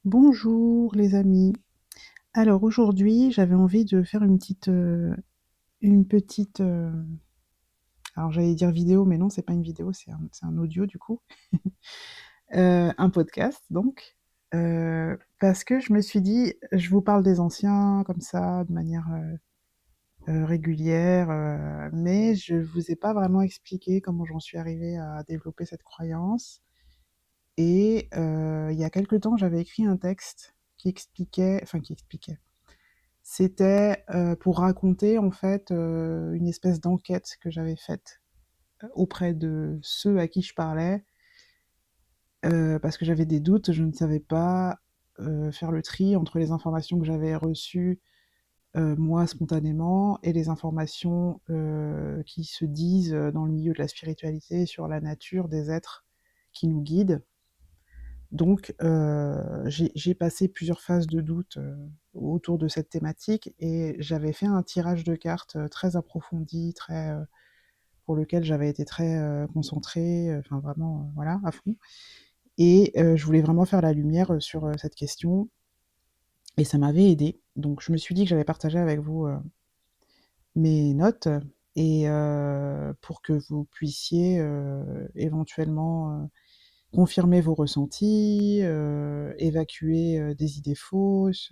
Bonjour les amis. Alors aujourd'hui, j'avais envie de faire une petite, alors j'allais dire vidéo, mais non, c'est pas une vidéo, c'est un audio du coup, un podcast donc, parce que je me suis dit, je vous parle des anciens comme ça, de manière régulière, mais je vous ai pas vraiment expliqué comment j'en suis arrivée à développer cette croyance. Et il y a quelque temps, j'avais écrit un texte qui expliquait. C'était, pour raconter en fait, une espèce d'enquête que j'avais faite, auprès de ceux à qui je parlais, parce que j'avais des doutes, je ne savais pas, faire le tri entre les informations que j'avais reçues, moi spontanément et les informations, qui se disent, dans le milieu de la spiritualité sur la nature des êtres qui nous guident. Donc, j'ai passé plusieurs phases de doute, autour de cette thématique et j'avais fait un tirage de cartes, très approfondi, pour lequel j'avais été très, concentrée, enfin vraiment, voilà, à fond. Et je voulais vraiment faire la lumière, sur, cette question et ça m'avait aidée. Donc je me suis dit que j'allais partager avec vous, mes notes et pour que vous puissiez, éventuellement, confirmer vos ressentis, évacuer, des idées fausses,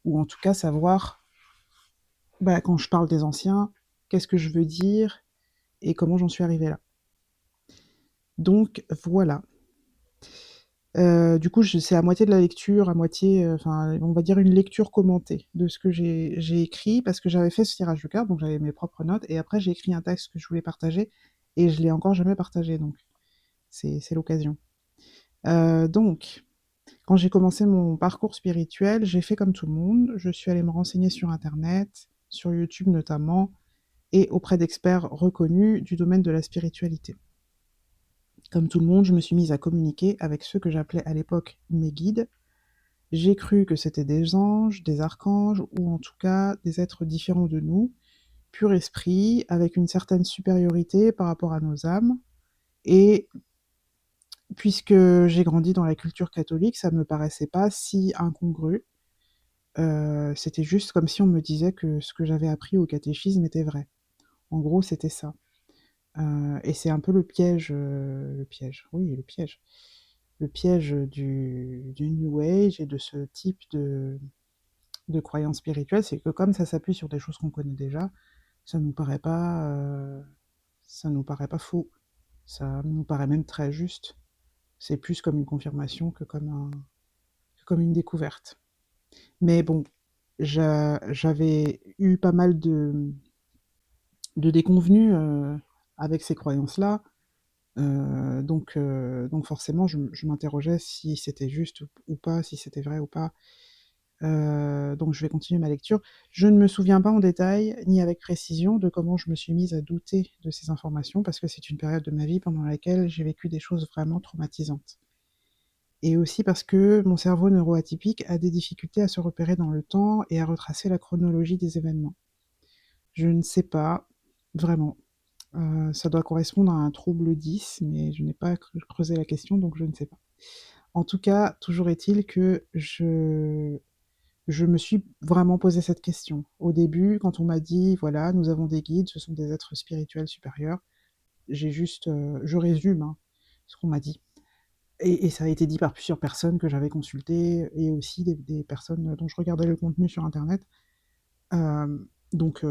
ou en tout cas savoir, bah, quand je parle des anciens, qu'est-ce que je veux dire et comment j'en suis arrivée là. Donc voilà. Du coup, c'est à moitié de la lecture, à moitié, enfin, on va dire une lecture commentée de ce que j'ai écrit parce que j'avais fait ce tirage de cartes, donc j'avais mes propres notes et après j'ai écrit un texte que je voulais partager et je l'ai encore jamais partagé, donc c'est l'occasion. Donc quand j'ai commencé mon parcours spirituel, j'ai fait comme tout le monde. Je suis allée me renseigner sur internet, sur YouTube notamment, et auprès d'experts reconnus du domaine de la spiritualité. Comme tout le monde, je me suis mise à communiquer avec ceux que j'appelais à l'époque mes guides. J'ai cru que c'était des anges, des archanges, ou en tout cas des êtres différents de nous, pur esprit, avec une certaine supériorité par rapport à nos âmes. Et puisque j'ai grandi dans la culture catholique, ça me paraissait pas si incongru. C'était juste comme si on me disait que ce que j'avais appris au catéchisme était vrai. En gros, c'était ça. Et c'est un peu le piège du New Age et de ce type de croyance spirituelle, c'est que comme ça s'appuie sur des choses qu'on connaît déjà, ça nous paraît pas, ça nous paraît pas faux. Ça nous paraît même très juste. C'est plus comme une confirmation que comme une découverte. Mais bon, j'avais eu pas mal de déconvenues avec ces croyances-là. Donc forcément, je m'interrogeais si c'était juste ou pas, si c'était vrai ou pas. Donc je vais continuer ma lecture. Je ne me souviens pas en détail, ni avec précision, de comment je me suis mise à douter de ces informations, parce que c'est une période de ma vie pendant laquelle j'ai vécu des choses vraiment traumatisantes. Et aussi parce que mon cerveau neuroatypique a des difficultés à se repérer dans le temps et à retracer la chronologie des événements. Je ne sais pas, vraiment. Ça doit correspondre à un trouble 10, mais je n'ai pas creusé la question, donc je ne sais pas. En tout cas, toujours est-il que je me suis vraiment posé cette question. Au début, quand on m'a dit: «Voilà, nous avons des guides, ce sont des êtres spirituels supérieurs», j'ai juste, je résume, hein, ce qu'on m'a dit et ça a été dit par plusieurs personnes que j'avais consultées et aussi des personnes dont je regardais le contenu sur internet. Donc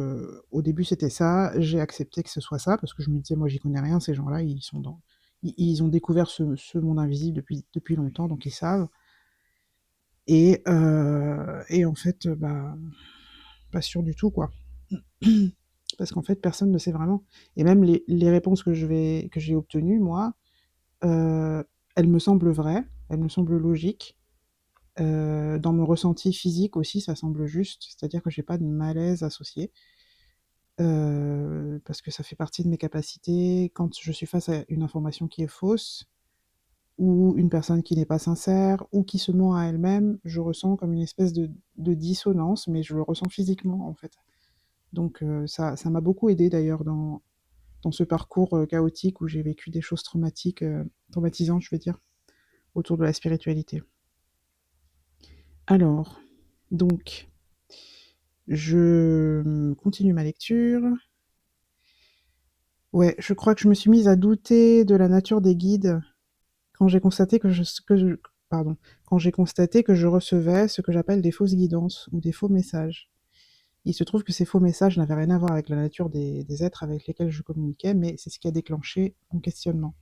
au début, c'était ça. J'ai accepté que ce soit ça parce que je me disais: «Moi, j'y connais rien, ces gens-là, ils ont découvert ce monde invisible depuis longtemps, donc ils savent». Et en fait, bah, pas sûr du tout, quoi. Parce qu'en fait, personne ne sait vraiment et même les réponses que j'ai obtenues, moi, heu, elles me semblent vraies, elles me semblent logiques. Dans mon ressenti physique aussi, ça semble juste, c'est-à-dire que j'ai pas de malaise associé. Parce que ça fait partie de mes capacités quand je suis face à une information qui est fausse ou une personne qui n'est pas sincère ou qui se ment à elle-même, je ressens comme une espèce de dissonance, mais je le ressens physiquement, en fait. Donc ça m'a beaucoup aidée d'ailleurs dans ce parcours, chaotique où j'ai vécu des choses traumatiques, traumatisantes, je veux dire, autour de la spiritualité. Alors, donc, je continue ma lecture. Ouais, je crois que je me suis mise à douter de la nature des guides quand j'ai constaté pardon, quand j'ai constaté que je recevais ce que j'appelle des fausses guidances ou des faux messages. Il se trouve que ces faux messages n'avaient rien à voir avec la nature des êtres avec lesquels je communiquais, mais c'est ce qui a déclenché mon questionnement.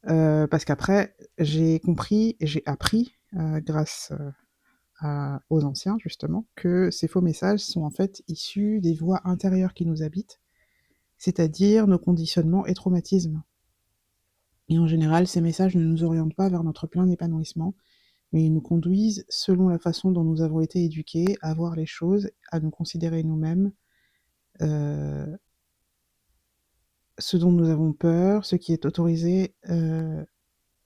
Parce qu'après, j'ai compris et j'ai appris, grâce aux anciens, justement, que ces faux messages sont en fait issus des voix intérieures qui nous habitent, c'est-à-dire nos conditionnements et traumatismes. Et en général, ces messages ne nous orientent pas vers notre plein épanouissement, mais ils nous conduisent, selon la façon dont nous avons été éduqués, à voir les choses, à nous considérer nous-mêmes, euh, ce dont nous avons peur, ce qui est autorisé.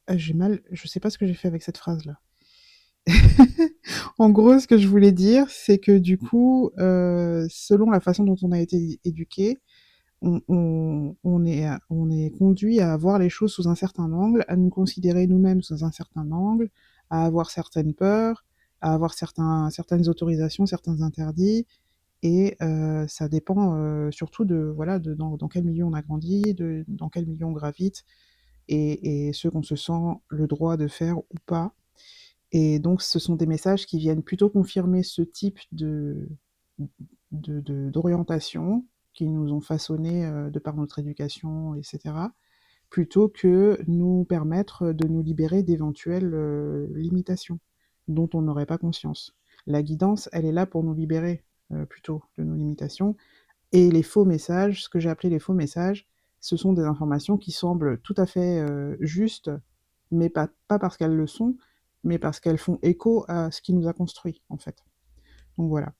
J'ai mal, je sais pas ce que j'ai fait avec cette phrase-là. En gros, ce que je voulais dire, c'est que du coup, selon la façon dont on a été éduqué, on est conduit à voir les choses sous un certain angle, à nous considérer nous-mêmes sous un certain angle, à avoir certaines peurs, à avoir certaines autorisations, certains interdits, et ça dépend surtout de voilà dans quel milieu on a grandi, dans quel milieu on gravite, et ce qu'on se sent le droit de faire ou pas. Et donc, ce sont des messages qui viennent plutôt confirmer ce type d'orientation qui nous ont façonnés de par notre éducation, etc., plutôt que nous permettre de nous libérer d'éventuelles limitations dont on n'aurait pas conscience. La guidance, elle est là pour nous libérer plutôt de nos limitations. Et les faux messages, ce que j'ai appelé les faux messages, ce sont des informations qui semblent tout à fait justes, mais pas parce qu'elles le sont, mais parce qu'elles font écho à ce qui nous a construit, en fait. Donc voilà.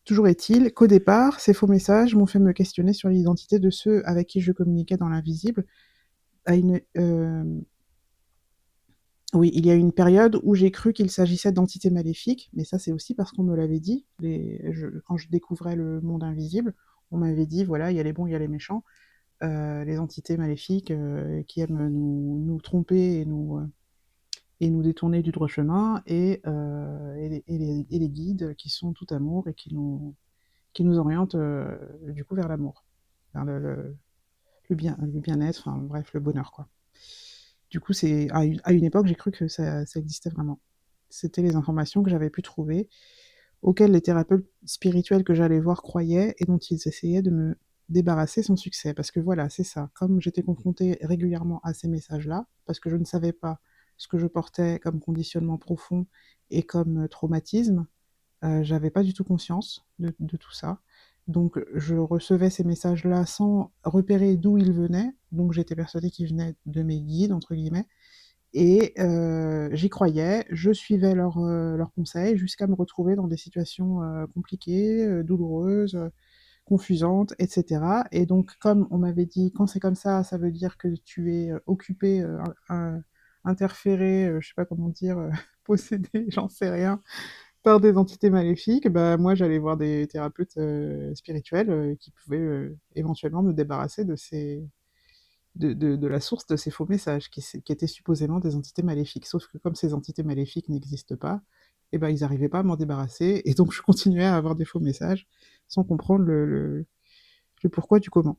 Toujours est-il qu'au départ, ces faux messages m'ont fait me questionner sur l'identité de ceux avec qui je communiquais dans l'invisible. À une, oui, il y a eu une période où j'ai cru qu'il s'agissait d'entités maléfiques, mais ça c'est aussi parce qu'on me l'avait dit. Quand je découvrais le monde invisible, on m'avait dit, voilà, il y a les bons, il y a les méchants, les entités maléfiques qui aiment nous tromper et nous détourner du droit chemin, et les guides qui sont tout amour et qui nous orientent du coup vers l'amour, vers le bien-être, enfin bref, le bonheur, quoi. Du coup, c'est à une époque, j'ai cru que ça existait vraiment. C'était les informations que j'avais pu trouver, auxquelles les thérapeutes spirituels que j'allais voir croyaient et dont ils essayaient de me débarrasser sans succès. Parce que voilà, c'est ça. Comme j'étais confrontée régulièrement à ces messages-là, parce que je ne savais pas ce que je portais comme conditionnement profond et comme traumatisme, j'avais pas du tout conscience de tout ça. Donc je recevais ces messages-là sans repérer d'où ils venaient, donc j'étais persuadée qu'ils venaient de mes «guides» entre guillemets, et j'y croyais, je suivais leurs conseils jusqu'à me retrouver dans des situations compliquées, douloureuses, confusantes, etc. Et donc comme on m'avait dit: «Quand c'est comme ça veut dire que tu es occupé, interféré, je sais pas comment dire, possédé, j'en sais rien, par des entités maléfiques», bah, moi j'allais voir des thérapeutes spirituels qui pouvaient éventuellement me débarrasser de la source de ces faux messages qui étaient supposément des entités maléfiques. Sauf que comme ces entités maléfiques n'existent pas, et ben, ils n'arrivaient pas à m'en débarrasser, et donc je continuais à avoir des faux messages sans comprendre le pourquoi du comment.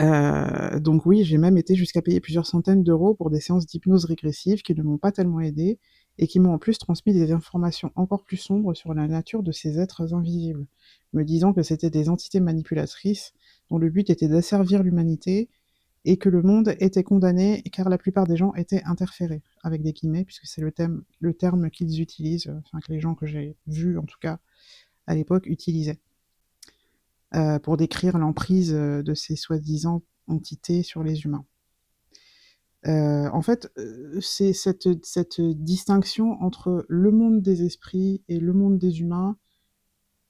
Donc oui, j'ai même été jusqu'à payer plusieurs centaines d'euros pour des séances d'hypnose régressive qui ne m'ont pas tellement aidée et qui m'ont en plus transmis des informations encore plus sombres sur la nature de ces êtres invisibles, me disant que c'était des entités manipulatrices dont le but était d'asservir l'humanité et que le monde était condamné car la plupart des gens étaient interférés, avec des guillemets, puisque c'est le terme qu'ils utilisent, enfin que les gens que j'ai vus en tout cas à l'époque utilisaient pour décrire l'emprise de ces soi-disant entités sur les humains. En fait, c'est cette distinction entre le monde des esprits et le monde des humains,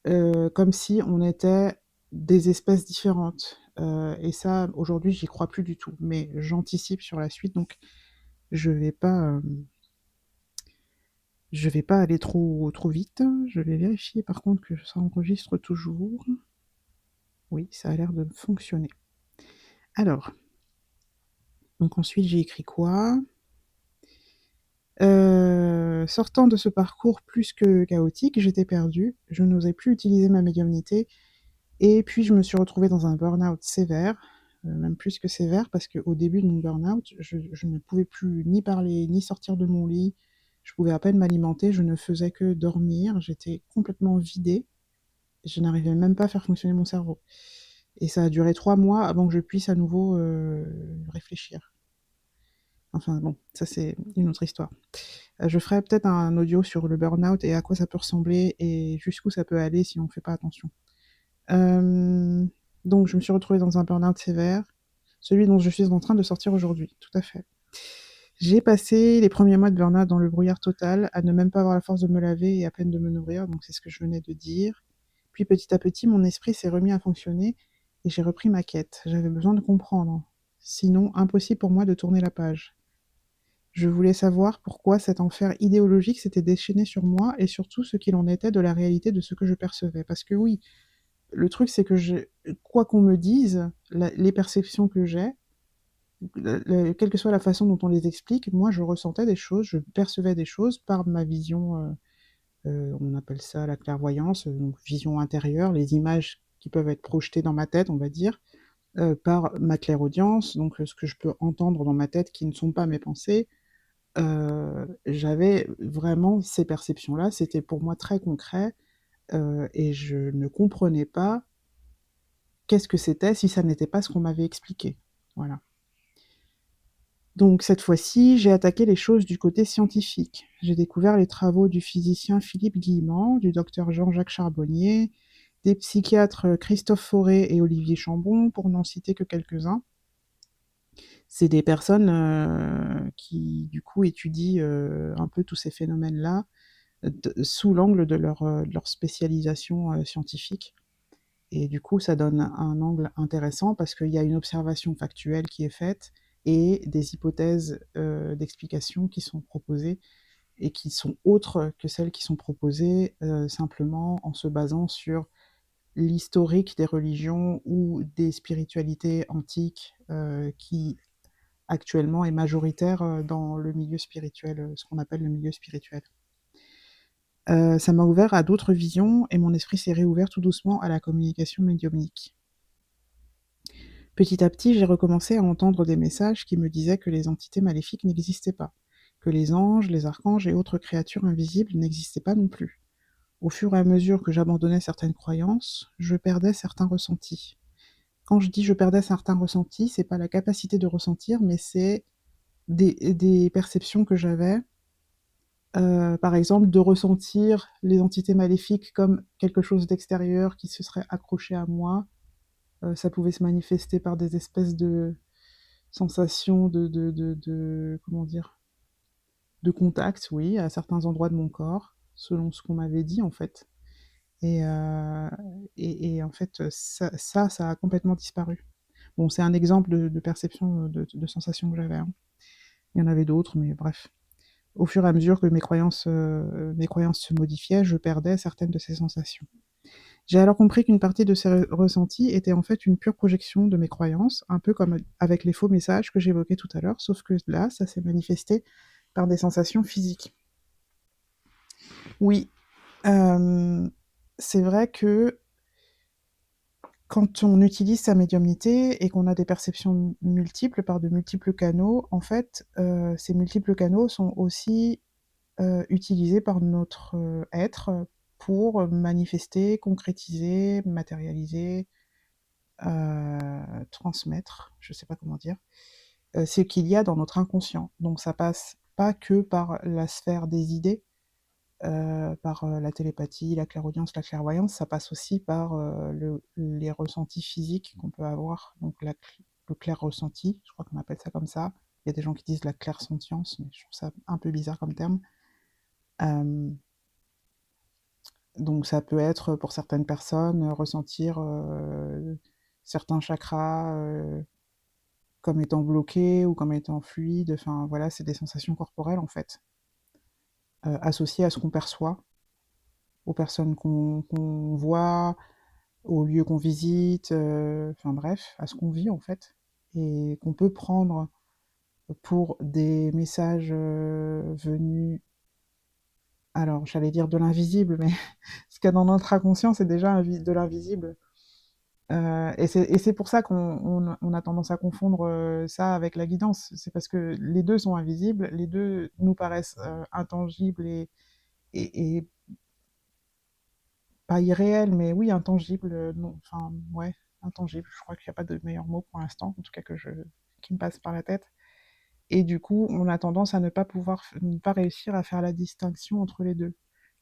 comme si on était des espèces différentes. Et ça, aujourd'hui, j'y crois plus du tout. Mais j'anticipe sur la suite, donc je vais pas, je vais pas aller trop vite. Je vais vérifier par contre que ça enregistre toujours. Oui, ça a l'air de fonctionner. Alors, donc ensuite j'ai écrit quoi? sortant de ce parcours plus que chaotique, j'étais perdue, je n'osais plus utiliser ma médiumnité et puis je me suis retrouvée dans un burn-out sévère, même plus que sévère parce qu'au début de mon burn-out, je ne pouvais plus ni parler, ni sortir de mon lit, je pouvais à peine m'alimenter, je ne faisais que dormir, j'étais complètement vidée, je n'arrivais même pas à faire fonctionner mon cerveau et ça a duré 3 mois avant que je puisse à nouveau, réfléchir. Enfin bon, ça c'est une autre histoire. Je ferai peut-être un audio sur le burn-out et à quoi ça peut ressembler et jusqu'où ça peut aller si on ne fait pas attention. Donc je me suis retrouvée dans un burn-out sévère, celui dont je suis en train de sortir aujourd'hui, tout à fait. J'ai passé les premiers mois de burn-out dans le brouillard total, à ne même pas avoir la force de me laver et à peine de me nourrir, donc c'est ce que je venais de dire. Puis petit à petit, mon esprit s'est remis à fonctionner et j'ai repris ma quête. J'avais besoin de comprendre. Sinon, impossible pour moi de tourner la page. Je voulais savoir pourquoi cet enfer idéologique s'était déchaîné sur moi et surtout ce qu'il en était de la réalité de ce que je percevais. Parce que oui, le truc c'est que quoi qu'on me dise, les perceptions que j'ai, quelle que soit la façon dont on les explique, moi je ressentais des choses, je percevais des choses par ma vision, on appelle ça la clairvoyance, donc vision intérieure, les images qui peuvent être projetées dans ma tête, on va dire, par ma clairaudience, donc ce que je peux entendre dans ma tête qui ne sont pas mes pensées. J'avais vraiment ces perceptions-là, c'était pour moi très concret, et je ne comprenais pas qu'est-ce que c'était si ça n'était pas ce qu'on m'avait expliqué. Voilà. Donc cette fois-ci, j'ai attaqué les choses du côté scientifique. J'ai découvert les travaux du physicien Philippe Guillemant, du docteur Jean-Jacques Charbonnier, des psychiatres Christophe Fauré et Olivier Chambon, pour n'en citer que quelques-uns. C'est des personnes qui, du coup, étudient un peu tous ces phénomènes-là sous l'angle de leur spécialisation scientifique. Et du coup, ça donne un angle intéressant parce qu'il y a une observation factuelle qui est faite et des hypothèses d'explication qui sont proposées et qui sont autres que celles qui sont proposées simplement en se basant sur l'historique des religions ou des spiritualités antiques qui actuellement est majoritaire dans le milieu spirituel, ce qu'on appelle le milieu spirituel. Ça m'a ouvert à d'autres visions et mon esprit s'est réouvert tout doucement à la communication médiumnique. Petit à petit, j'ai recommencé à entendre des messages qui me disaient que les entités maléfiques n'existaient pas, que les anges, les archanges et autres créatures invisibles n'existaient pas non plus. Au fur et à mesure que j'abandonnais certaines croyances, je perdais certains ressentis. Quand je dis je perdais certains ressentis, c'est pas la capacité de ressentir, mais c'est des perceptions que j'avais, par exemple, de ressentir les entités maléfiques comme quelque chose d'extérieur qui se serait accroché à moi. Ça pouvait se manifester par des espèces de sensations comment dire? De contact, oui, à certains endroits de mon corps, selon ce qu'on m'avait dit, en fait. Et, heu et en fait, ça a complètement disparu. Bon, c'est un exemple de perception, de sensation que j'avais, hein. Il y en avait d'autres, mais bref. Au fur et à mesure que mes croyances se modifiaient, je perdais certaines de ces sensations. J'ai alors compris qu'une partie de ces ressentis était en fait une pure projection de mes croyances, un peu comme avec les faux messages que j'évoquais tout à l'heure, sauf que là, ça s'est manifesté par des sensations physiques. Oui, c'est vrai que quand on utilise sa médiumnité et qu'on a des perceptions multiples par de multiples canaux, en fait, ces multiples canaux sont aussi utilisés par notre être pour manifester, concrétiser, matérialiser, transmettre, je sais pas comment dire, ce qu'il y a dans notre inconscient. Donc ça passe pas que par la sphère des idées, par la télépathie, la clairaudience, la clairvoyance, ça passe aussi par les ressentis physiques qu'on peut avoir, donc le clair ressenti, je crois qu'on appelle ça comme ça. Il y a des gens qui disent la clairsentience, mais je trouve ça un peu bizarre comme terme. Donc ça peut être pour certaines personnes ressentir certains chakras comme étant bloqués ou comme étant fluides. Enfin voilà, c'est des sensations corporelles en fait, associées à ce qu'on perçoit, aux personnes qu'on voit, aux lieux qu'on visite, enfin bref, à ce qu'on vit en fait, et qu'on peut prendre pour des messages venus alors j'allais dire de l'invisible, mais ce qu'il y a dans notre inconscient, c'est déjà de l'invisible. Et c'est pour ça qu'on a tendance à confondre ça avec la guidance. C'est parce que les deux sont invisibles, les deux nous paraissent intangibles et pas irréels, mais oui, intangibles. Non, enfin, ouais, intangibles. Je crois qu'il n'y a pas de meilleur mot pour l'instant, en tout cas qui me passe par la tête. Et du coup, on a tendance à ne pas réussir à faire la distinction entre les deux.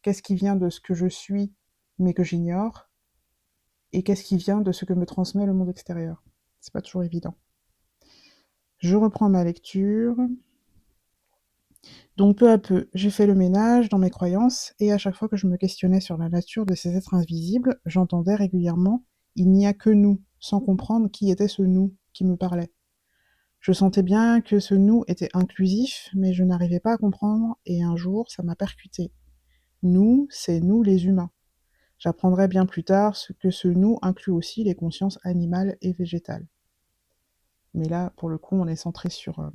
Qu'est-ce qui vient de ce que je suis, mais que j'ignore, et qu'est-ce qui vient de ce que me transmet le monde extérieur. C'est pas toujours évident. Je reprends ma lecture. Donc peu à peu, j'ai fait le ménage dans mes croyances, et à chaque fois que je me questionnais sur la nature de ces êtres invisibles, j'entendais régulièrement «il n'y a que nous», sans comprendre qui était ce nous qui me parlait. Je sentais bien que ce nous était inclusif, mais je n'arrivais pas à comprendre, et un jour, ça m'a percuté. Nous, c'est nous les humains. J'apprendrai bien plus tard que ce nous inclut aussi les consciences animales et végétales. Mais là, pour le coup, on est centré sur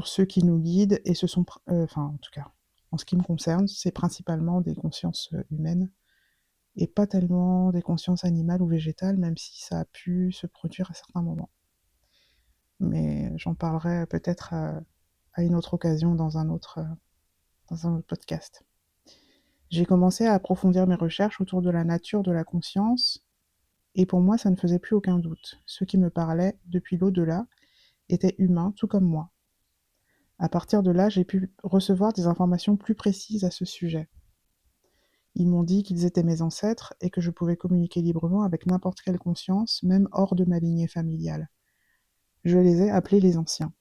ceux qui nous guident, et ce sont, enfin, en tout cas, en ce qui me concerne, c'est principalement des consciences humaines, et pas tellement des consciences animales ou végétales, même si ça a pu se produire à certains moments. Mais j'en parlerai peut-être à une autre occasion dans un autre podcast. J'ai commencé à approfondir mes recherches autour de la nature de la conscience, et pour moi, ça ne faisait plus aucun doute. Ceux qui me parlaient depuis l'au-delà étaient humains, tout comme moi. À partir de là, j'ai pu recevoir des informations plus précises à ce sujet. Ils m'ont dit qu'ils étaient mes ancêtres et que je pouvais communiquer librement avec n'importe quelle conscience, même hors de ma lignée familiale. Je les ai appelés les anciens.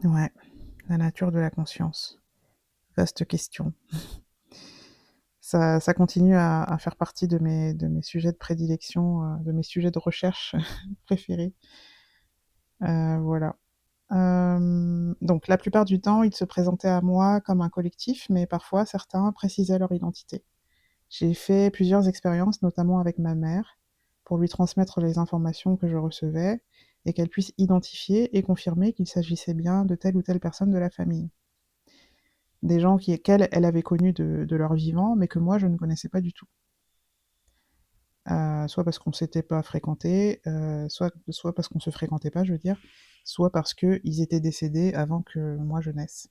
Ouais, la nature de la conscience. Vaste question. Ça continue à faire partie de mes sujets de prédilection, de mes sujets de recherche préférés. Voilà. Donc la plupart du temps, ils se présentaient à moi comme un collectif, mais parfois certains précisaient leur identité. J'ai fait plusieurs expériences, notamment avec ma mère, pour lui transmettre les informations que je recevais et qu'elle puisse identifier et confirmer qu'il s'agissait bien de telle ou telle personne de la famille. Des gens qu'elle avait connus de leur vivant, mais que moi je ne connaissais pas du tout. Soit parce qu'on ne s'était pas fréquenté, soit parce qu'on se fréquentait pas, je veux dire, soit parce qu'ils étaient décédés avant que moi je naisse.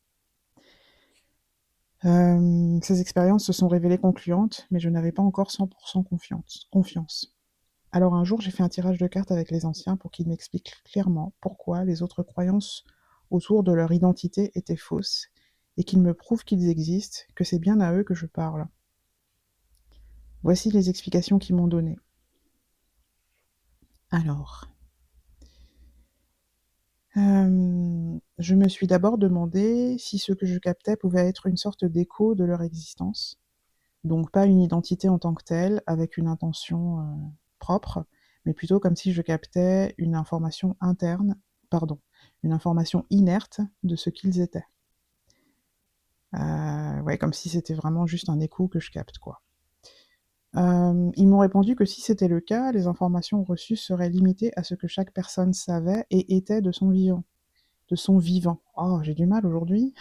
Ces expériences se sont révélées concluantes, mais je n'avais pas encore 100% confiance. Alors un jour, j'ai fait un tirage de cartes avec les anciens pour qu'ils m'expliquent clairement pourquoi les autres croyances autour de leur identité étaient fausses, et qu'ils me prouvent qu'ils existent, que c'est bien à eux que je parle. Voici les explications qu'ils m'ont données. Alors, je me suis d'abord demandé si ce que je captais pouvait être une sorte d'écho de leur existence, donc pas une identité en tant que telle, avec une intention propre, mais plutôt comme si je captais une information interne, pardon, une information inerte de ce qu'ils étaient. Ouais, comme si c'était vraiment juste un écho que je capte, quoi. Ils m'ont répondu que si c'était le cas, les informations reçues seraient limitées à ce que chaque personne savait et était de son vivant. De son vivant. Oh, j'ai du mal aujourd'hui.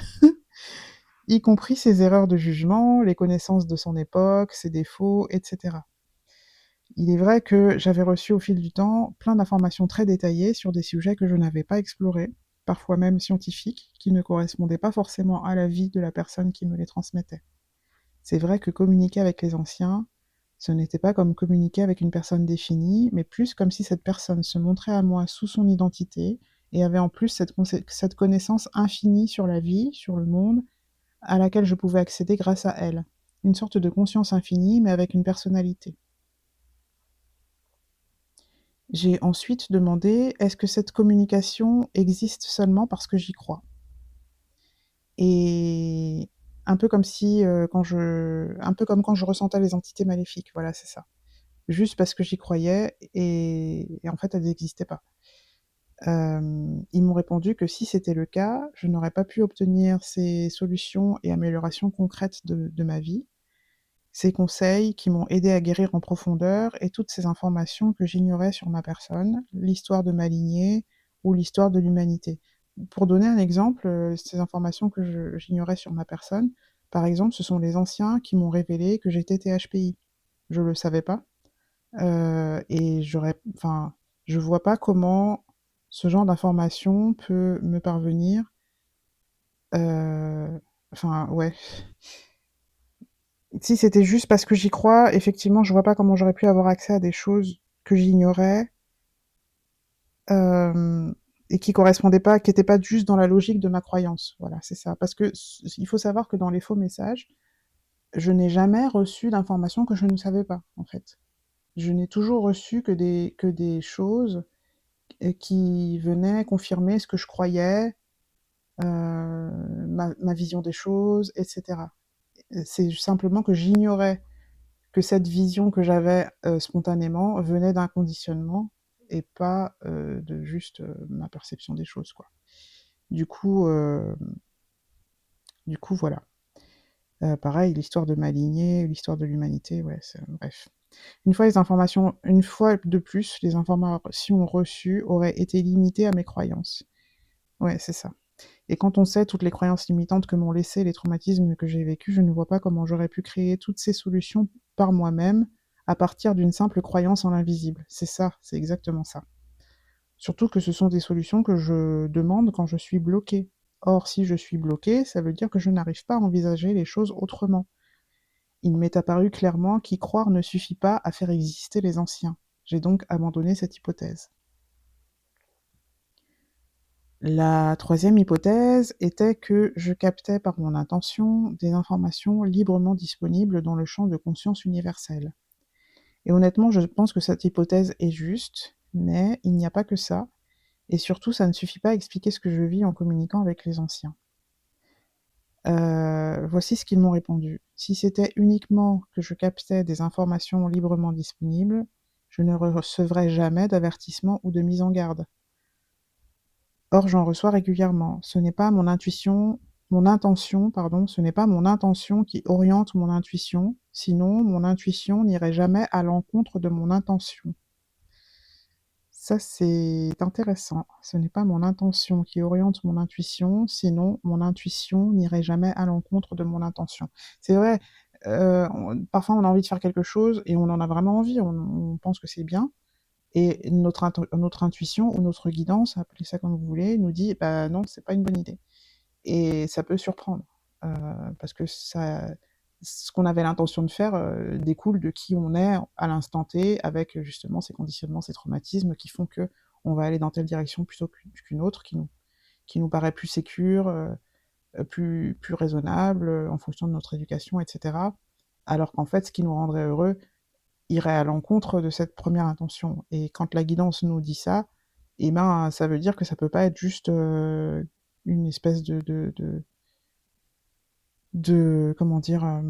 Y compris ses erreurs de jugement, les connaissances de son époque, ses défauts, etc. Il est vrai que j'avais reçu au fil du temps plein d'informations très détaillées sur des sujets que je n'avais pas explorés, parfois même scientifiques, qui ne correspondaient pas forcément à la vie de la personne qui me les transmettait. C'est vrai que communiquer avec les anciens, ce n'était pas comme communiquer avec une personne définie, mais plus comme si cette personne se montrait à moi sous son identité et avait en plus cette connaissance infinie sur la vie, sur le monde, à laquelle je pouvais accéder grâce à elle. Une sorte de conscience infinie, mais avec une personnalité. J'ai ensuite demandé, est-ce que cette communication existe seulement parce que j'y crois? Et un peu comme si, un peu comme quand je ressentais les entités maléfiques, voilà, c'est ça. Juste parce que j'y croyais et en fait, elles n'existaient pas. Ils m'ont répondu que si c'était le cas, je n'aurais pas pu obtenir ces solutions et améliorations concrètes de ma vie, ces conseils qui m'ont aidé à guérir en profondeur et toutes ces informations que j'ignorais sur ma personne, l'histoire de ma lignée ou l'histoire de l'humanité. pour donner un exemple, ces informations que j'ignorais sur ma personne, par exemple, ce sont les anciens qui m'ont révélé que j'étais THPI. Je le savais pas, et je vois pas comment ce genre d'information peut me parvenir, ouais. Si c'était juste parce que j'y crois, effectivement, je vois pas comment j'aurais pu avoir accès à des choses que j'ignorais, euh, et qui correspondaient pas, qui étaient pas juste dans la logique de ma croyance. Voilà, c'est ça. Parce que il faut savoir que dans les faux messages, je n'ai jamais reçu d'informations que je ne savais pas, en fait. Je n'ai toujours reçu que des choses qui venaient confirmer ce que je croyais, ma vision des choses, etc. C'est simplement que j'ignorais que cette vision que j'avais spontanément venait d'un conditionnement et pas de juste ma perception des choses, quoi. Du coup, euh, du coup voilà. Pareil, l'histoire de ma lignée, l'histoire de l'humanité, ouais, bref. Une fois de plus, les informations reçues auraient été limitées à mes croyances. Ouais, c'est ça. Et quand on sait toutes les croyances limitantes que m'ont laissé les traumatismes que j'ai vécus, je ne vois pas comment j'aurais pu créer toutes ces solutions par moi-même à partir d'une simple croyance en l'invisible. C'est ça, c'est exactement ça. Surtout que ce sont des solutions que je demande quand je suis bloquée. Or, si je suis bloquée, ça veut dire que je n'arrive pas à envisager les choses autrement. Il m'est apparu clairement qu'y croire ne suffit pas à faire exister les anciens. J'ai donc abandonné cette hypothèse. La troisième hypothèse était que je captais par mon intention des informations librement disponibles dans le champ de conscience universelle. Et honnêtement, je pense que cette hypothèse est juste, mais il n'y a pas que ça, et surtout ça ne suffit pas à expliquer ce que je vis en communiquant avec les anciens. Voici ce qu'ils m'ont répondu. Si c'était uniquement que je captais des informations librement disponibles, je ne recevrais jamais d'avertissement ou de mise en garde. Or, j'en reçois régulièrement. Ce n'est pas mon intention, pardon, ce n'est pas mon intention qui oriente mon intuition, sinon mon intuition n'irait jamais à l'encontre de mon intention. Ça, c'est intéressant. Ce n'est pas mon intention qui oriente mon intuition, sinon mon intuition n'irait jamais à l'encontre de mon intention. C'est vrai, parfois on a envie de faire quelque chose et on en a vraiment envie, on pense que c'est bien, et notre intuition ou notre guidance, appelez ça comme vous voulez, nous dit bah non, c'est pas une bonne idée. Et ça peut surprendre, parce que ce qu'on avait l'intention de faire découle de qui on est à l'instant T, avec justement ces conditionnements, ces traumatismes qui font que on va aller dans telle direction plutôt qu'une autre, qui nous paraît plus sécure, plus raisonnable, en fonction de notre éducation, etc. Alors qu'en fait, ce qui nous rendrait heureux irait à l'encontre de cette première intention. Et quand la guidance nous dit ça, eh ben, ça veut dire que ça peut pas être juste une espèce comment dire,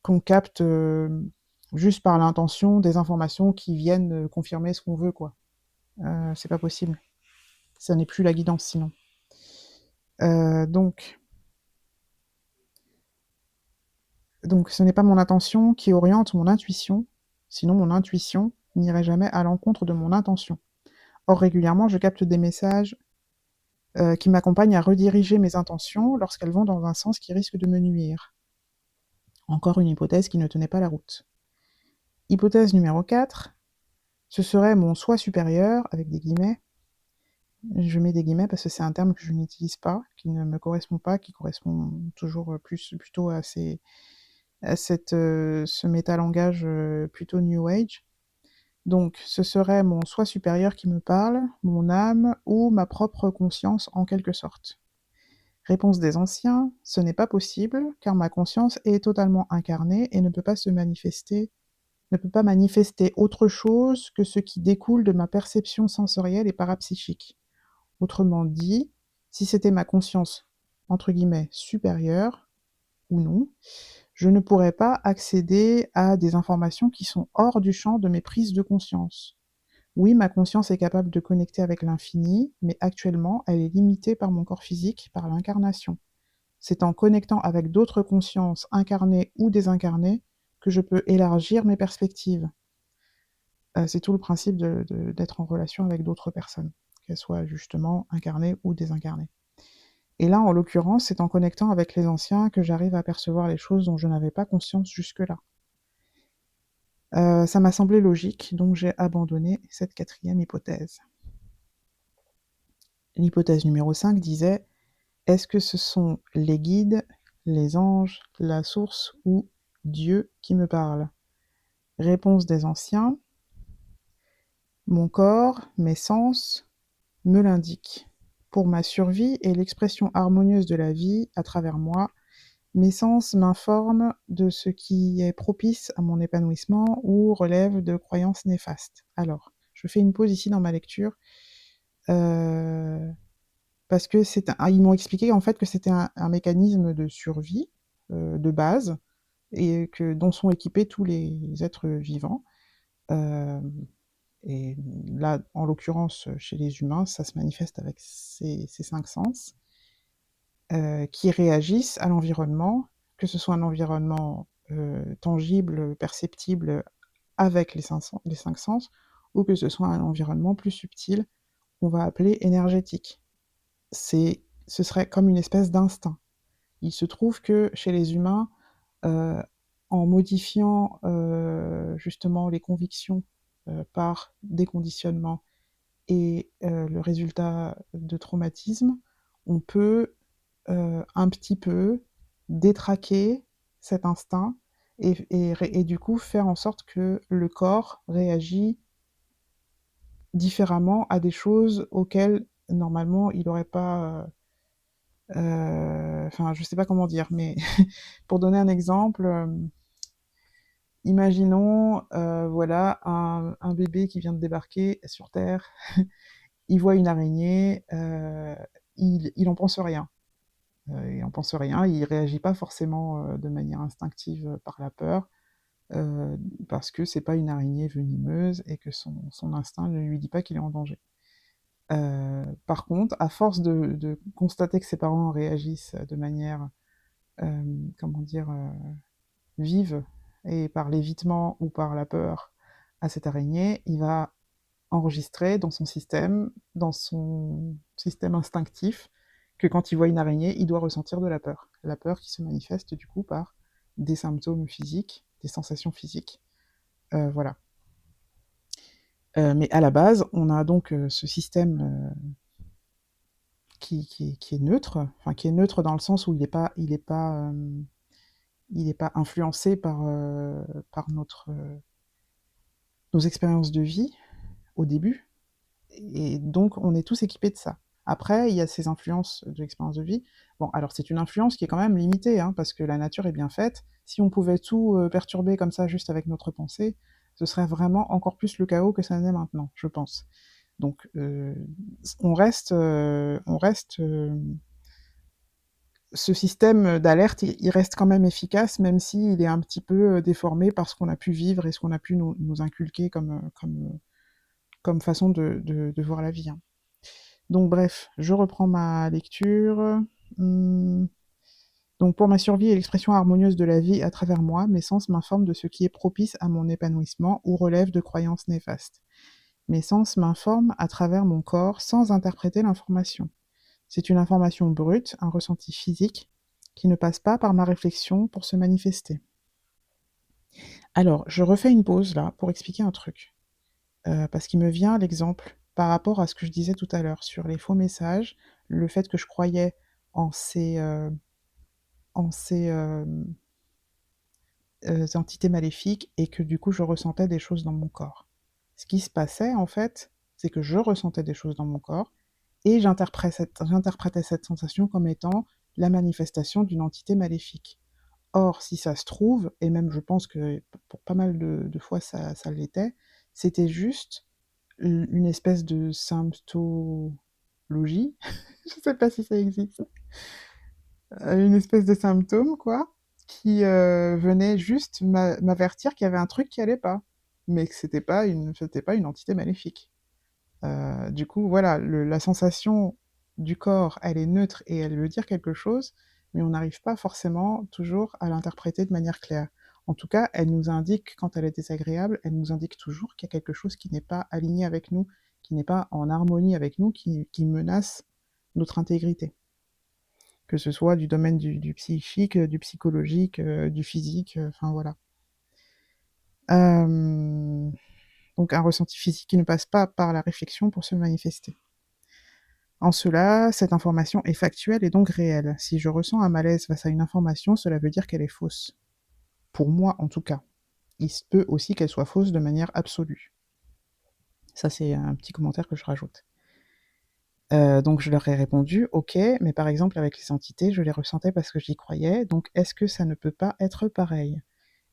qu'on capte juste par l'intention des informations qui viennent confirmer ce qu'on veut, quoi. C'est pas possible. Ça n'est plus la guidance sinon. Euh, donc, donc, ce n'est pas mon intention qui oriente mon intuition, sinon mon intuition n'irait jamais à l'encontre de mon intention. Or, régulièrement, je capte des messages qui m'accompagnent à rediriger mes intentions lorsqu'elles vont dans un sens qui risque de me nuire. Encore une hypothèse qui ne tenait pas la route. Hypothèse numéro 4, ce serait mon soi supérieur, avec des guillemets. Je mets des guillemets parce que c'est un terme que je n'utilise pas, qui ne me correspond pas, qui correspond toujours plutôt ce métalangage plutôt New Age. Donc, ce serait mon soi supérieur qui me parle, mon âme ou ma propre conscience en quelque sorte. Réponse des anciens, ce n'est pas possible, car ma conscience est totalement incarnée et ne peut pas manifester autre chose que ce qui découle de ma perception sensorielle et parapsychique. Autrement dit, si c'était ma conscience, entre guillemets, supérieure, ou non, je ne pourrais pas accéder à des informations qui sont hors du champ de mes prises de conscience. Oui, ma conscience est capable de connecter avec l'infini, mais actuellement, elle est limitée par mon corps physique, par l'incarnation. C'est en connectant avec d'autres consciences, incarnées ou désincarnées, que je peux élargir mes perspectives. C'est tout le principe d'être en relation avec d'autres personnes. qu'elle soit justement incarnée ou désincarnée. Et là, en l'occurrence, c'est en connectant avec les anciens que j'arrive à percevoir les choses dont je n'avais pas conscience jusque-là. Ça m'a semblé logique, donc j'ai abandonné cette quatrième hypothèse. L'hypothèse numéro 5 disait: est-ce que ce sont les guides, les anges, la source ou Dieu qui me parle? Réponse des anciens: mon corps, mes sens me l'indiquent. Pour ma survie et l'expression harmonieuse de la vie à travers moi, mes sens m'informent de ce qui est propice à mon épanouissement ou relève de croyances néfastes. Alors, je fais une pause ici dans ma lecture, parce que ils m'ont expliqué en fait que c'était un mécanisme de survie de base et dont sont équipés tous les êtres vivants. Euh, et là, en l'occurrence, chez les humains, ça se manifeste avec ces 5 sens qui réagissent à l'environnement, que ce soit un environnement tangible, perceptible avec les 5 sens, ou que ce soit un environnement plus subtil qu'on va appeler énergétique. Ce serait comme une espèce d'instinct. Il se trouve que chez les humains, euh, en modifiant justement les convictions par des conditionnements et le résultat de traumatisme, on peut un petit peu détraquer cet instinct et du coup faire en sorte que le corps réagit différemment à des choses auxquelles normalement il n'aurait pas. Enfin, je sais pas comment dire, mais pour donner un exemple, imaginons, voilà, un bébé qui vient de débarquer sur Terre, il voit une araignée, il en pense rien. Il en pense rien, il réagit pas forcément de manière instinctive par la peur, euh, parce que c'est pas une araignée venimeuse et que son instinct ne lui dit pas qu'il est en danger. Par contre, à force de constater que ses parents réagissent de manière, comment dire, vive, et par l'évitement ou par la peur à cette araignée, il va enregistrer dans son système instinctif, que quand il voit une araignée, il doit ressentir de la peur. La peur qui se manifeste du coup par des symptômes physiques, des sensations physiques. Voilà. Mais à la base, on a donc ce système qui est neutre, enfin qui est neutre dans le sens où il est pas influencé par nos expériences de vie au début, et donc on est tous équipés de ça. Après, il y a ces influences de l'expérience de vie. Bon, alors c'est une influence qui est quand même limitée, hein, parce que la nature est bien faite. Si on pouvait tout perturber comme ça juste avec notre pensée, ce serait vraiment encore plus le chaos que ça n'est maintenant, je pense. Donc ce système d'alerte, il reste quand même efficace, même s'il est un petit peu déformé par ce qu'on a pu vivre et ce qu'on a pu nous inculquer comme façon de voir la vie, hein. Donc bref, je reprends ma lecture. Hum, Donc pour ma survie et l'expression harmonieuse de la vie à travers moi, mes sens m'informent de ce qui est propice à mon épanouissement ou relève de croyances néfastes. Mes sens m'informent à travers mon corps sans interpréter l'information. C'est une information brute, un ressenti physique, qui ne passe pas par ma réflexion pour se manifester. Alors, je refais une pause là pour expliquer un truc, parce qu'il me vient l'exemple par rapport à ce que je disais tout à l'heure sur les faux messages, le fait que je croyais en ces entités maléfiques et que du coup je ressentais des choses dans mon corps. Ce qui se passait en fait, c'est que je ressentais des choses dans mon corps et j'interprétais cette sensation comme étant la manifestation d'une entité maléfique. Or, si ça se trouve, et même je pense que pour pas mal de fois ça l'était, c'était juste une espèce de symptologie, je sais pas si ça existe, une espèce de symptôme, quoi, qui venait juste m'avertir qu'il y avait un truc qui allait pas, mais que c'était pas une entité maléfique. Du coup, voilà, la sensation du corps, elle est neutre et elle veut dire quelque chose, mais on n'arrive pas forcément toujours à l'interpréter de manière claire. En tout cas, elle nous indique, quand elle est désagréable, elle nous indique toujours qu'il y a quelque chose qui n'est pas aligné avec nous, qui n'est pas en harmonie avec nous, qui menace notre intégrité. Que ce soit du domaine du psychique, du psychologique, du physique, enfin voilà. Donc un ressenti physique qui ne passe pas par la réflexion pour se manifester. En cela, cette information est factuelle et donc réelle. Si je ressens un malaise face à une information, cela veut dire qu'elle est fausse. Pour moi, en tout cas. Il se peut aussi qu'elle soit fausse de manière absolue. Ça, c'est un petit commentaire que je rajoute. Donc je leur ai répondu: «OK, mais par exemple avec les entités, je les ressentais parce que j'y croyais, donc est-ce que ça ne peut pas être pareil?»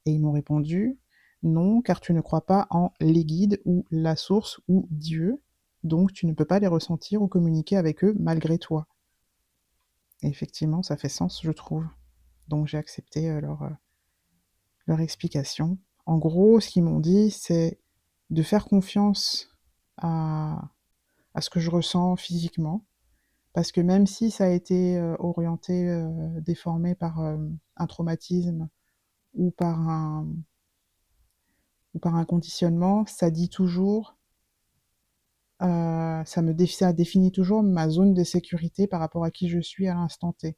Et ils m'ont répondu: «Non, car tu ne crois pas en les guides ou la source ou Dieu, donc tu ne peux pas les ressentir ou communiquer avec eux malgré toi». Et effectivement, ça fait sens, je trouve. Donc j'ai accepté, leur explication. En gros, ce qu'ils m'ont dit, c'est de faire confiance à ce que je ressens physiquement, parce que même si ça a été, orienté, déformé par, un traumatisme ou par un conditionnement, ça dit toujours, ça définit toujours ma zone de sécurité par rapport à qui je suis à l'instant T.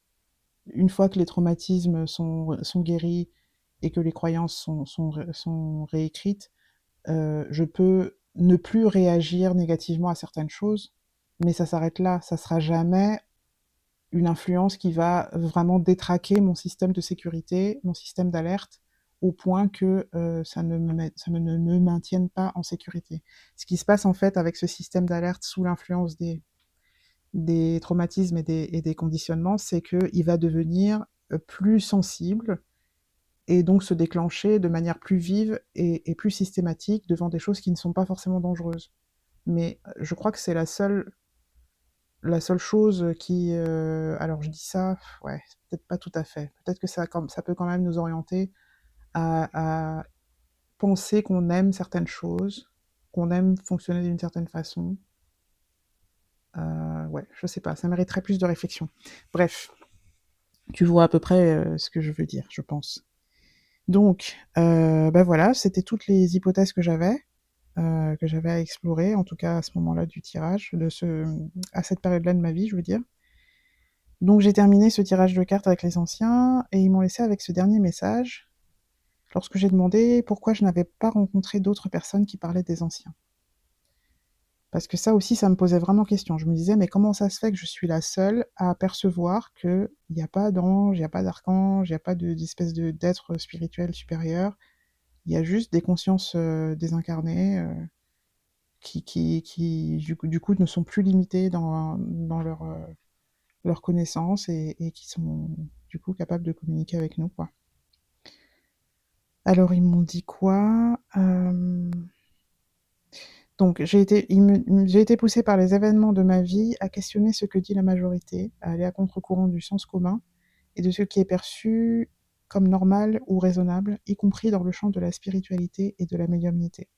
Une fois que les traumatismes sont guéris et que les croyances sont réécrites, je peux ne plus réagir négativement à certaines choses, mais ça s'arrête là. Ça sera jamais une influence qui va vraiment détraquer mon système de sécurité, mon système d'alerte, au point que ça ne me maintienne pas en sécurité. Ce qui se passe en fait avec ce système d'alerte sous l'influence des traumatismes et des conditionnements, c'est qu'il va devenir plus sensible et donc se déclencher de manière plus vive et plus systématique devant des choses qui ne sont pas forcément dangereuses. Mais je crois que c'est la seule chose qui, alors je dis ça, ouais, peut-être pas tout à fait. Peut-être que ça peut quand même nous orienter à penser qu'on aime certaines choses, qu'on aime fonctionner d'une certaine façon. Ouais, je sais pas, ça mériterait plus de réflexion. Bref, tu vois à peu près ce que je veux dire, je pense. Donc, bah voilà, c'était toutes les hypothèses que j'avais à explorer, en tout cas à ce moment-là du tirage, à cette période-là de ma vie, je veux dire. Donc j'ai terminé ce tirage de cartes avec les anciens et ils m'ont laissé avec ce dernier message lorsque j'ai demandé pourquoi je n'avais pas rencontré d'autres personnes qui parlaient des anciens. Parce que ça aussi, ça me posait vraiment question. Je me disais, mais comment ça se fait que je suis la seule à percevoir qu'il n'y a pas d'ange, il n'y a pas d'archange, il n'y a pas d'espèce d'être spirituel supérieur, il y a juste des consciences désincarnées qui du coup, ne sont plus limitées dans leur connaissance et qui sont du coup capables de communiquer avec nous, quoi. Alors ils m'ont dit quoi? Donc j'ai été poussée par les événements de ma vie à questionner ce que dit la majorité, à aller à contre-courant du sens commun et de ce qui est perçu comme normal ou raisonnable, y compris dans le champ de la spiritualité et de la médiumnité.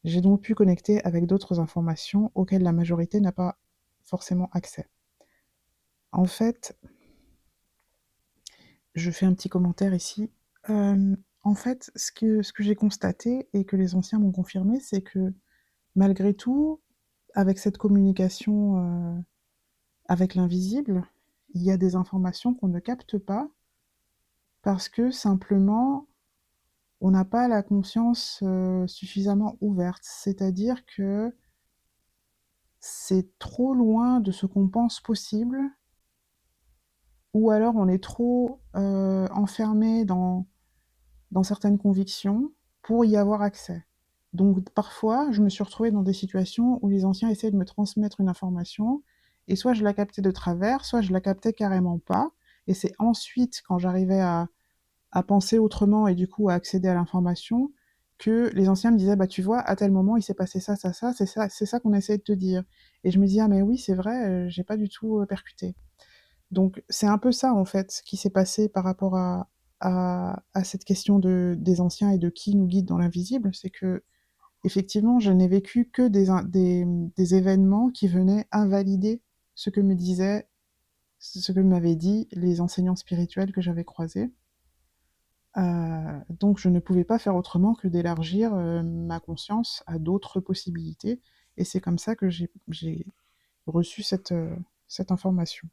J'ai donc pu connecter avec d'autres informations auxquelles la majorité n'a pas forcément accès. En fait, je fais un petit commentaire ici. En fait, ce que j'ai constaté et que les anciens m'ont confirmé, c'est que malgré tout, avec cette communication avec l'invisible, il y a des informations qu'on ne capte pas parce que simplement, on n'a pas la conscience suffisamment ouverte. C'est-à-dire que c'est trop loin de ce qu'on pense possible, ou alors on est trop enfermé dans certaines convictions pour y avoir accès. Donc parfois, je me suis retrouvée dans des situations où les anciens essayaient de me transmettre une information, et soit je la captais de travers, soit je la captais carrément pas. Et c'est ensuite, quand j'arrivais à penser autrement et du coup à accéder à l'information, que les anciens me disaient, bah tu vois, à tel moment, il s'est passé ça, ça, ça, c'est ça qu'on essaie de te dire. Et je me dis, ah mais oui, c'est vrai, j'ai pas du tout percuté. Donc c'est un peu ça, en fait, qui s'est passé par rapport à cette question des anciens et de qui nous guide dans l'invisible. C'est que effectivement, je n'ai vécu que des événements qui venaient invalider ce que me disaient, ce que m'avaient dit les enseignants spirituels que j'avais croisés. Donc je ne pouvais pas faire autrement que d'élargir ma conscience à d'autres possibilités Et c'est comme ça que j'ai reçu cette information.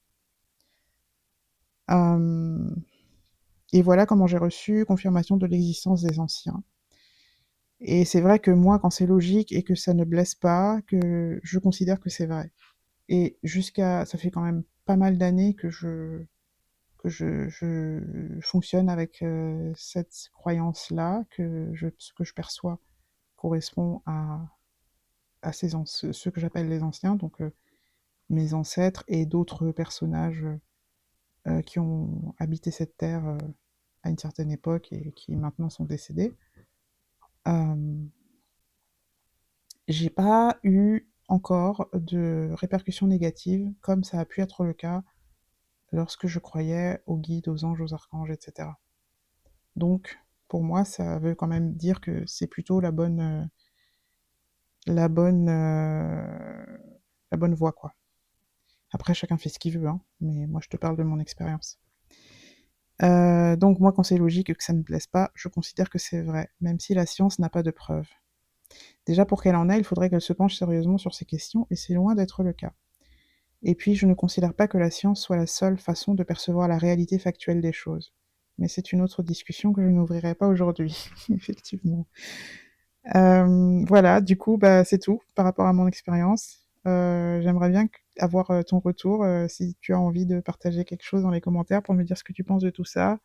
Et voilà comment j'ai reçu confirmation de l'existence des anciens. Et c'est vrai que moi, quand c'est logique et que ça ne blesse pas, que je considère que c'est vrai. Et ça fait quand même pas mal d'années que je fonctionne avec cette croyance-là, ce que je perçois correspond à ceux que j'appelle les anciens, donc mes ancêtres et d'autres personnages qui ont habité cette terre à une certaine époque et qui maintenant sont décédés. Euh, j'ai pas eu encore de répercussions négatives comme ça a pu être le cas lorsque je croyais aux guides, aux anges, aux archanges, etc. Donc, pour moi, ça veut quand même dire que c'est plutôt la bonne, la bonne voie, quoi. Après, chacun fait ce qu'il veut, hein, mais moi, je te parle de mon expérience. Donc, moi, quand c'est logique et que ça ne me plaise pas, je considère que c'est vrai, même si la science n'a pas de preuves. Déjà, pour qu'elle en ait, il faudrait qu'elle se penche sérieusement sur ces questions, et c'est loin d'être le cas. Et puis, je ne considère pas que la science soit la seule façon de percevoir la réalité factuelle des choses. Mais c'est une autre discussion que je n'ouvrirai pas aujourd'hui, effectivement. Voilà, du coup, bah, c'est tout par rapport à mon expérience. J'aimerais bien avoir ton retour, si tu as envie de partager quelque chose dans les commentaires pour me dire ce que tu penses de tout ça.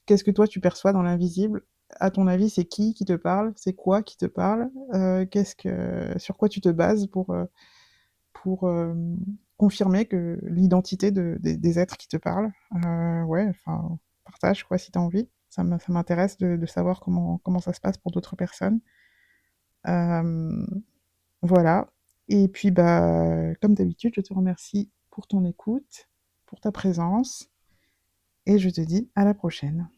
Qu'est-ce que toi tu perçois dans l'invisible? À ton avis, c'est qui te parle? C'est quoi qui te parle? Sur quoi tu te bases pour confirmer que l'identité des êtres qui te parlent? Ouais, enfin, partage quoi si tu as envie. Ça m'intéresse de savoir comment ça se passe pour d'autres personnes. Euh, voilà. Et puis, bah, comme d'habitude, je te remercie pour ton écoute, pour ta présence, et je te dis à la prochaine.